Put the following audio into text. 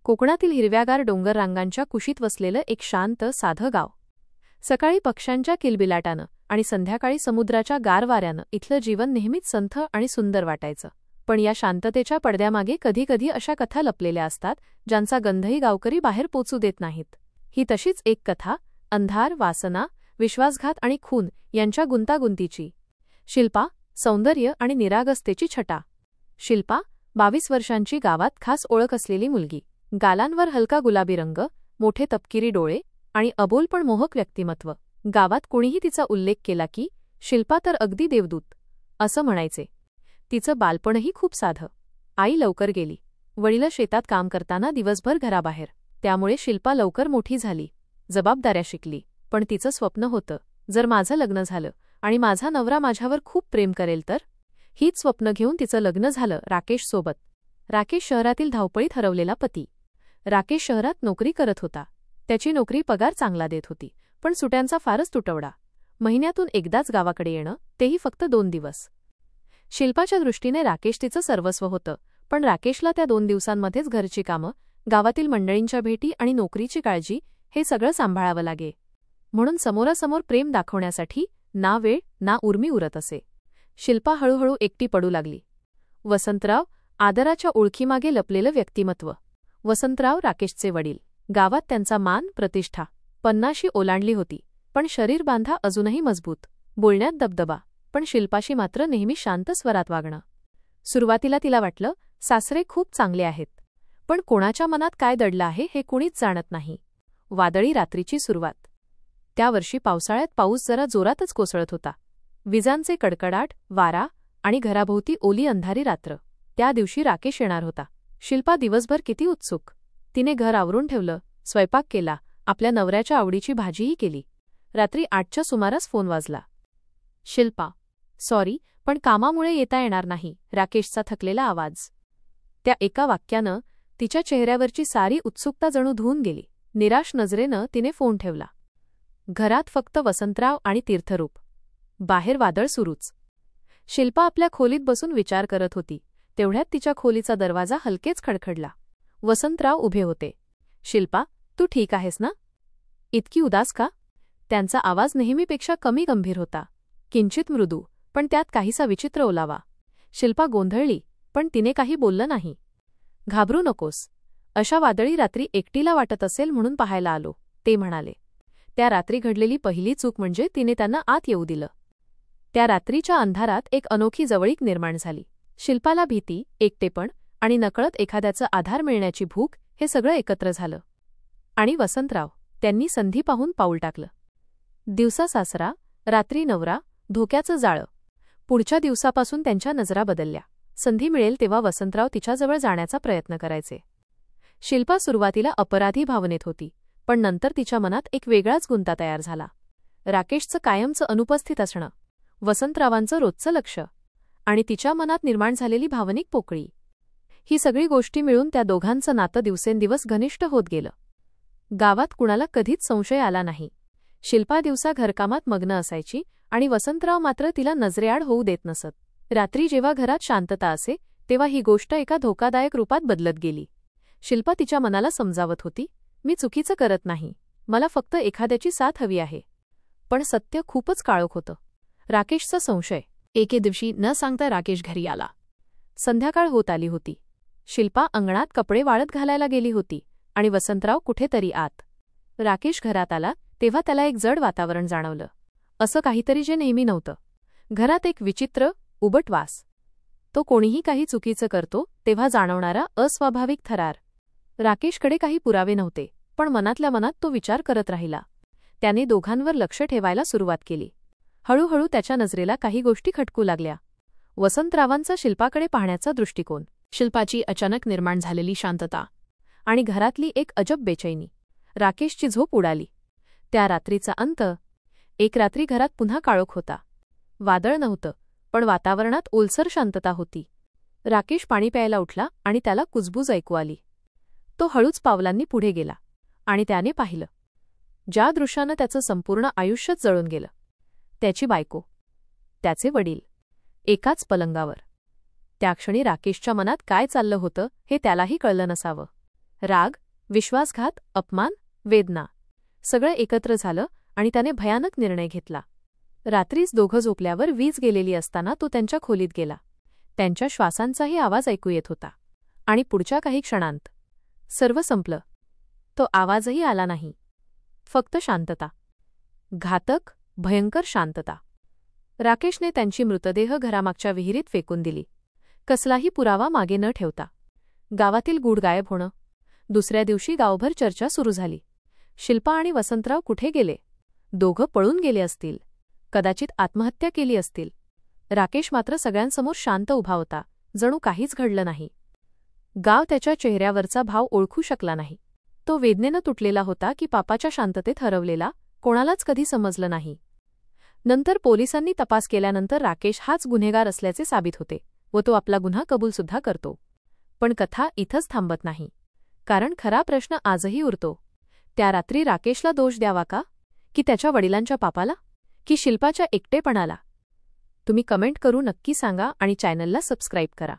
कोकणातील हिरव्यागार डोंगर रांगांच्या कुशीत वसलेलं एक शांत साधं गाव. सकाळी पक्ष्यांच्या किलबिलाटानं आणि संध्याकाळी समुद्राच्या गार वाऱ्यानं इथलं जीवन नेहमीच संथ आणि सुंदर वाटायचं. पण या शांततेच्या पडद्यामागे कधीकधी अशा कथा लपलेल्या असतात ज्यांचा गंधही गावकरी बाहेर पोचू देत नाहीत. ही तशीच एक कथा, अंधार, वासना, विश्वासघात आणि खून यांच्या गुंतागुंतीची. शिल्पा, सौंदर्य आणि निरागसतेची छटा. शिल्पा 22 वर्षांची, गावात खास ओळख असलेली मुलगी. गालांवर हलका गुलाबी रंग, मोठे तपकिरी डोळे आणि अबोल पण मोहक व्यक्तिमत्व. गावात कोणीही तिचा उल्लेख केला की शिल्पा तर अगदी देवदूत असं म्हणायचे. तिचं बालपणही खूप साधं. आई लवकर गेली, वडील शेतात काम करताना दिवसभर घराबाहेर. त्यामुळे शिल्पा लवकर मोठी झाली, जबाबदाऱ्या शिकली. पण तिचं स्वप्न होतं, जर माझं लग्न झालं आणि माझा नवरा माझ्यावर खूप प्रेम करेल तर. हीच स्वप्न घेऊन तिचं लग्न झालं राकेशसोबत. राकेश शहरातील धावपळीत हरवलेला पती. राकेश शहरात नोकरी करत होता. त्याची नोकरी पगार चांगला देत होती, पण सुट्यांचा फारच तुटवडा. महिन्यातून एकदाच गावाकडे येणं, तेही फक्त 2 दिवस. शिल्पाच्या दृष्टीने राकेश तिचं सर्वस्व होतं, पण राकेशला त्या 2 दिवसांमध्येच घरची कामं, गावातील मंडळींच्या भेटी आणि नोकरीची काळजी हे सगळं सांभाळावं लागे. म्हणून समोरासमोर प्रेम दाखवण्यासाठी ना वेळ ना उर्मी उरत असे. शिल्पा हळूहळू एकटी पडू लागली. वसंतराव, आदराच्या ओळखीमागे लपलेलं व्यक्तिमत्व. वसंतराव राकेशचे वडील. गावात त्यांचा मान, प्रतिष्ठा 50शी ओलांडली होती, पण शरीर बांधा अजूनही मजबूत. बोलण्यात दबदबा, पण शिल्पाशी मात्र नेहमी शांत स्वरात वागणं. सुरुवातीला तिला वाटलं, सासरे खूप चांगले आहेत, पण कोणाच्या मनात काय दडलं आहे हे कुणीच जाणत नाही. वादळी रात्रीची सुरुवात. त्या वर्षी पावसाळ्यात पाऊस जरा जोरातच कोसळत होता. विजांचे कडकडाट, वारा आणि घराभोवती ओली अंधारी रात्र. त्या दिवशी राकेश येणार होता. शिल्पा दिवसभर किती उत्सुक. तिने घर आवरून ठेवलं, स्वयंपाक केला, आपल्या नवऱ्याच्या आवडीची भाजीही केली. रात्री 8च्या सुमारास फोन वाजला. शिल्पा, सॉरी, पण कामामुळे येता येणार नाही, राकेशचा थकलेला आवाज. त्या एका वाक्यानं तिच्या चेहऱ्यावरची सारी उत्सुकता जणू धुवून गेली. निराश नजरेनं तिने फोन ठेवला. घरात फक्त वसंतराव आणि तीर्थरूप. बाहेर वादळ सुरूच. शिल्पा आपल्या खोलीत बसून विचार करत होती. तेवढ्यात तिच्या खोलीचा दरवाजा हलकेच खडखडला. वसंतराव उभे होते. शिल्पा, तू ठीक आहेस ना? इतकी उदास का? त्यांचा आवाज नेहमीपेक्षा कमी गंभीर होता, किंचित मृदू, पण त्यात काहीसा विचित्र ओलावा. शिल्पा गोंधळली, पण तिने काही बोललं नाही. घाबरू नकोस, अशा वादळी रात्री एकटीला वाटत असेल म्हणून पाहायला आलो, ते म्हणाले. त्या रात्री घडलेली पहिली चूक म्हणजे तिने त्यांना आत येऊ दिलं. त्या रात्रीच्या अंधारात एक अनोखी जवळीक निर्माण झाली. शिल्पाला भीती, एकटेपण आणि नकळत एखाद्याचा आधार मिळण्याची भूक हे सगळं एकत्र झालं. आणि वसंतराव, त्यांनी संधी पाहून पाऊल टाकलं. दिवसा सासरा, रात्री नवरा, धोक्याचं जाळं. पुढच्या दिवसापासून त्यांच्या नजरा बदलल्या. संधी मिळेल तेव्हा वसंतराव तिच्याजवळ जाण्याचा प्रयत्न करायचे. शिल्पा सुरुवातीला अपराधी भावनेत होती, पण नंतर तिच्या मनात एक वेगळाच गुंता तयार झाला. राकेशचं कायमचं अनुपस्थित असणं, वसंतरावांचं रोजचं लक्ष आणि तिच्या मनात निर्माण झालेली भावनिक पोकळी, ही सगळी गोष्टी मिळून त्या दोघांचं नातं दिवसेंदिवस घनिष्ठ होत गेलं. गावात कुणाला कधीच संशय आला नाही. शिल्पा दिवसा घरकामात मग्न असायची आणि वसंतराव मात्र तिला नजरेआड होऊ देत नसत. रात्री जेव्हा घरात शांतता असे, तेव्हा ही गोष्ट एका धोकादायक रूपात बदलत गेली. शिल्पा तिच्या मनाला समजावत होती, मी चुकीचं करत नाही, मला फक्त एखाद्याची साथ हवी आहे. पण सत्य खूपच काळोख होतं. राकेशचा संशय. एके दिवशी न सांगता राकेश घरी आला. संध्याकाळ होत आली होती. शिल्पा अंगणात कपडे वाळत घालायला गेली होती आणि वसंतराव कुठेतरी आत. राकेश घरात आला तेव्हा त्याला एक जड वातावरण जाणवलं, असं काहीतरी जे नेहमी नव्हतं. घरात एक विचित्र, उबट वास. तो कोणीही काही चुकीचं करतो तेव्हा जाणवणारा अस्वाभाविक थरार. राकेशकडे काही पुरावे नव्हते, पण मनातल्या मनात तो विचार करत राहिला. त्याने दोघांवर लक्ष ठेवायला सुरुवात केली. हळूहळू त्याच्या नजरेला काही गोष्टी खटकू लागल्या. वसंतरावांचा शिल्पाकडे पाहण्याचा दृष्टिकोन, शिल्पाची अचानक निर्माण झालेली शांतता आणि घरातली एक अजब बेचैनी. राकेशची झोप उडाली. त्या रात्रीचा अंत. एक रात्री घरात पुन्हा काळोख होता. वादळ नव्हतं, पण वातावरणात ओलसर शांतता होती. राकेश पाणी प्यायला उठला आणि त्याला कुजबूज ऐकू आली. तो हळूच पावलांनी पुढे गेला आणि त्याने पाहिलं, ज्या दृश्यानं त्याचं संपूर्ण आयुष्यच जळून गेलं. त्याची बायको, त्याचे वडील, एकाच पलंगावर. त्या क्षणी राकेशच्या मनात काय चाललं होतं हे त्यालाही कळलं नसावं. राग, विश्वासघात, अपमान, वेदना सगळं एकत्र झालं आणि त्याने भयानक निर्णय घेतला. रात्रीच दोघं झोपल्यावर वीज गेलेली असताना तो त्यांच्या खोलीत गेला. त्यांच्या श्वासांचाही आवाज ऐकू येत होता. आणि पुढच्या काही क्षणांत सर्व संपलं. तो आवाजही आला नाही. फक्त शांतता. घातक, भयंकर शांतता. राकेशने त्यांची मृतदेह घरामागच्या विहिरीत फेकून दिली. कसलाही पुरावा मागे न ठेवता. गावातील गूढ गायब होणं. दुसऱ्या दिवशी गावभर चर्चा सुरू झाली. शिल्पा आणि वसंतराव कुठे गेले? दोघं पळून गेले असतील. कदाचित आत्महत्या केली असतील. राकेश मात्र सगळ्यांसमोर शांत उभा होता, जणू काहीच घडलं नाही. गाव त्याच्या चेहऱ्यावरचा भाव ओळखू शकला नाही. तो वेदनेनं तुटलेला होता की पापाच्या शांततेत हरवलेला, कोणालाच कधी समजलं नाही. नंतर पोलिसांनी तपास केल्यानंतर राकेश हाच गुन्हेगार असल्याचे साबित होते व तो आपला गुन्हा कबूलसुद्धा करतो. पण कथा इथंच थांबत नाही. कारण खरा प्रश्न आजही उरतो. त्या रात्री राकेशला दोष द्यावा का? की त्याच्या वडिलांच्या पापाला? की शिल्पाच्या एकटेपणाला? तुम्ही कमेंट करू नक्की सांगा आणि चॅनलला सबस्क्राईब करा.